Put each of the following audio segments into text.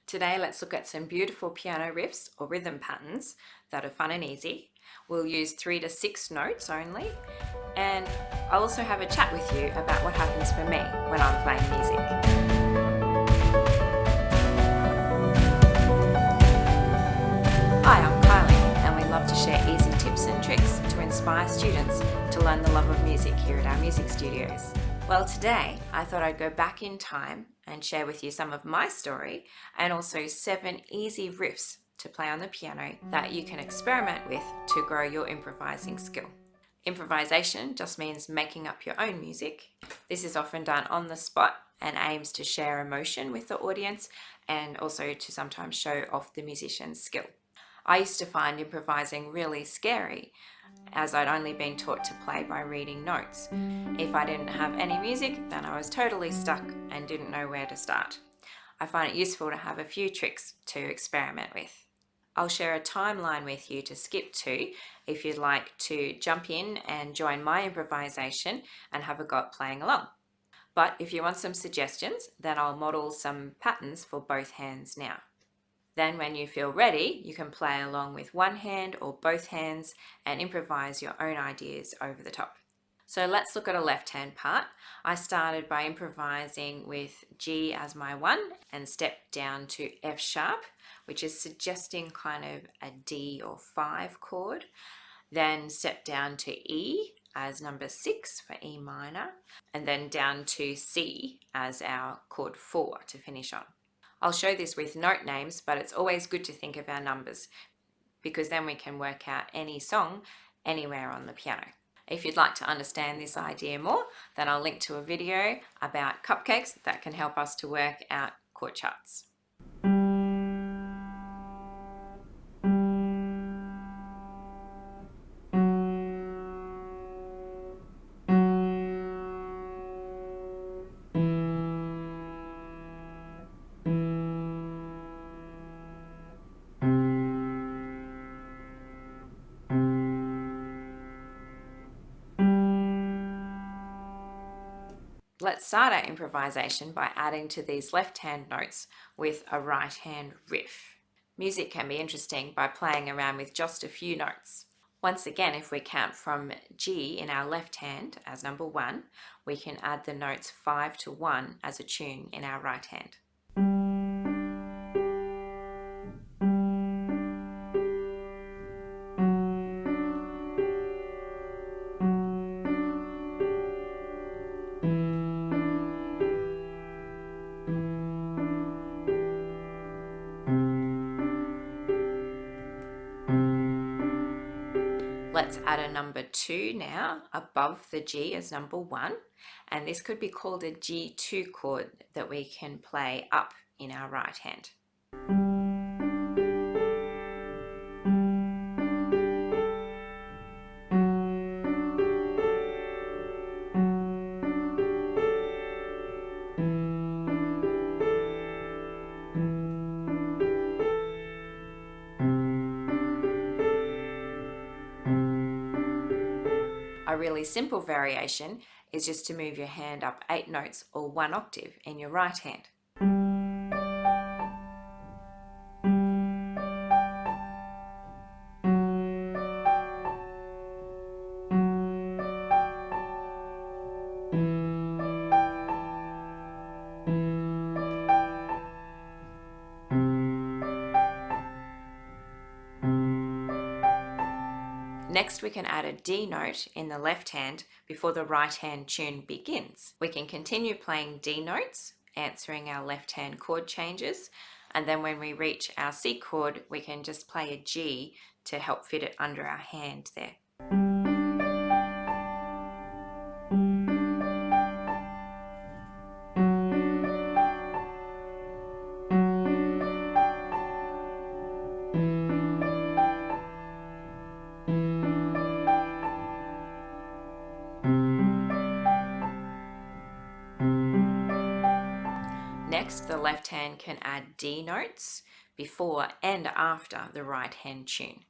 Today, let's look at some beautiful piano riffs or rhythm patterns that are fun and easy. We'll use 3 to 6 notes only, and I'll also have a chat with you about what happens for me when I'm playing music. Hi, I'm Kylie, and we love to share easy tips and tricks to inspire students to learn the love of music here at our music studios. Well, today I thought I'd go back in time and share with you some of my story and also 7 easy riffs to play on the piano that you can experiment with to grow your improvising skill. Improvisation just means making up your own music. This is often done on the spot and aims to share emotion with the audience and also to sometimes show off the musician's skill. I used to find improvising really scary, as I'd only been taught to play by reading notes. If I didn't have any music, then I was totally stuck and didn't know where to start. I find it useful to have a few tricks to experiment with. I'll share a timeline with you to skip to if you'd like to jump in and join my improvisation and have a go at playing along. But if you want some suggestions, then I'll model some patterns for both hands now. Then when you feel ready, you can play along with one hand or both hands and improvise your own ideas over the top. So let's look at a left hand part. I started by improvising with G as my 1 and stepped down to F sharp, which is suggesting kind of a D or 5 chord. Then stepped down to E as number 6 for E minor, and then down to C as our chord 4 to finish on. I'll show this with note names, but it's always good to think of our numbers because then we can work out any song anywhere on the piano. If you'd like to understand this idea more, then I'll link to a video about cupcakes that can help us to work out chord charts. Let's start our improvisation by adding to these left-hand notes with a right-hand riff. Music can be interesting by playing around with just a few notes. Once again, if we count from G in our left hand as number 1, we can add the notes 5 to 1 as a tune in our right hand. Let's add a number 2 now above the G as number 1, and this could be called a G2 chord that we can play up in our right hand. A really simple variation is just to move your hand up 8 notes or 1 octave in your right hand. Next, we can add a D note in the left hand before the right hand tune begins. We can continue playing D notes, answering our left hand chord changes, and then when we reach our C chord, we can just play a G to help fit it under our hand there. Next, the left hand can add D notes before and after the right hand tune.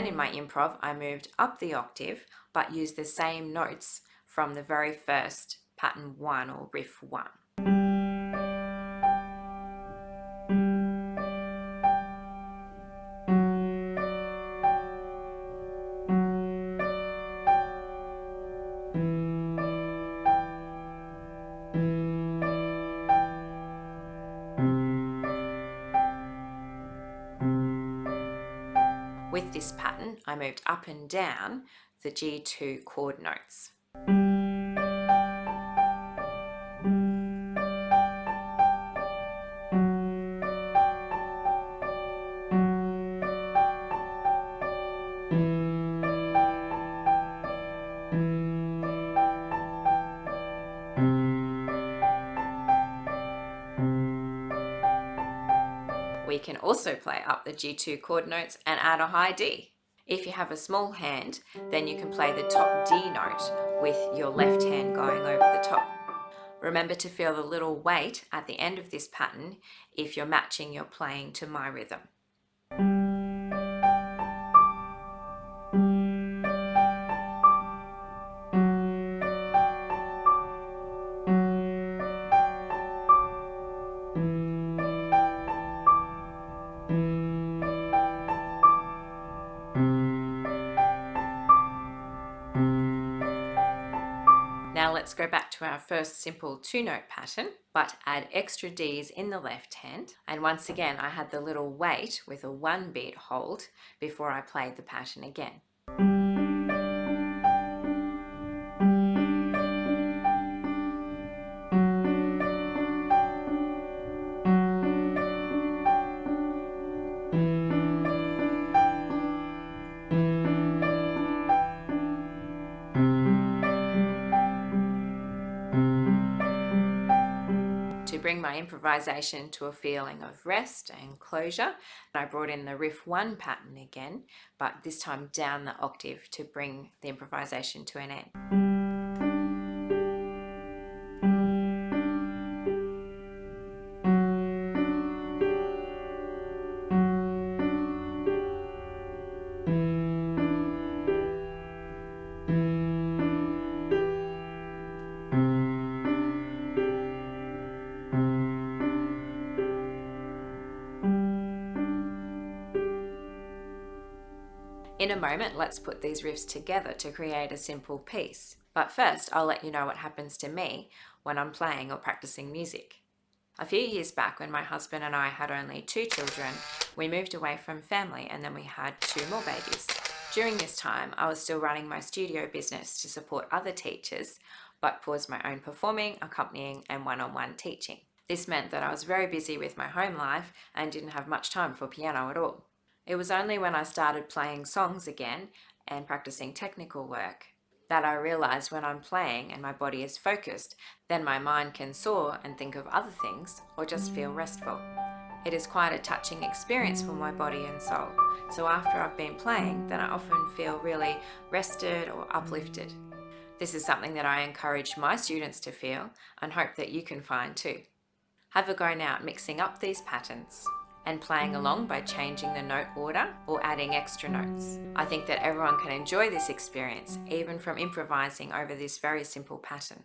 Then in my improv, I moved up the octave, but used the same notes from the very first pattern 1 or riff 1. With this pattern, I moved up and down the G2 chord notes. We can also play up the G2 chord notes and add a high D. If you have a small hand, then you can play the top D note with your left hand going over the top. Remember to feel the little weight at the end of this pattern if you're matching your playing to my rhythm. Now let's go back to our first simple 2-note pattern, but add extra Ds in the left hand. And once again, I had the little wait with a 1 beat hold before I played the pattern again. To bring my improvisation to a feeling of rest and closure, I brought in the riff 1 pattern again, but this time down the octave to bring the improvisation to an end. In a moment, let's put these riffs together to create a simple piece. But first, I'll let you know what happens to me when I'm playing or practicing music. A few years back, when my husband and I had only 2 children, we moved away from family and then we had 2 more babies. During this time, I was still running my studio business to support other teachers, but paused my own performing, accompanying, and one-on-one teaching. This meant that I was very busy with my home life and didn't have much time for piano at all. It was only when I started playing songs again and practicing technical work that I realized when I'm playing and my body is focused, then my mind can soar and think of other things or just feel restful. It is quite a touching experience for my body and soul. So after I've been playing, then I often feel really rested or uplifted. This is something that I encourage my students to feel and hope that you can find too. Have a go now at mixing up these patterns and playing along by changing the note order or adding extra notes. I think that everyone can enjoy this experience, even from improvising over this very simple pattern.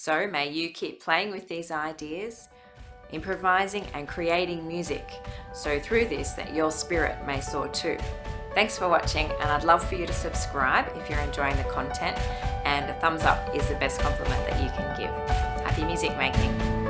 So may you keep playing with these ideas, improvising and creating music, so through this that your spirit may soar too. Thanks for watching, and I'd love for you to subscribe if you're enjoying the content, and a thumbs up is the best compliment that you can give. Happy music making!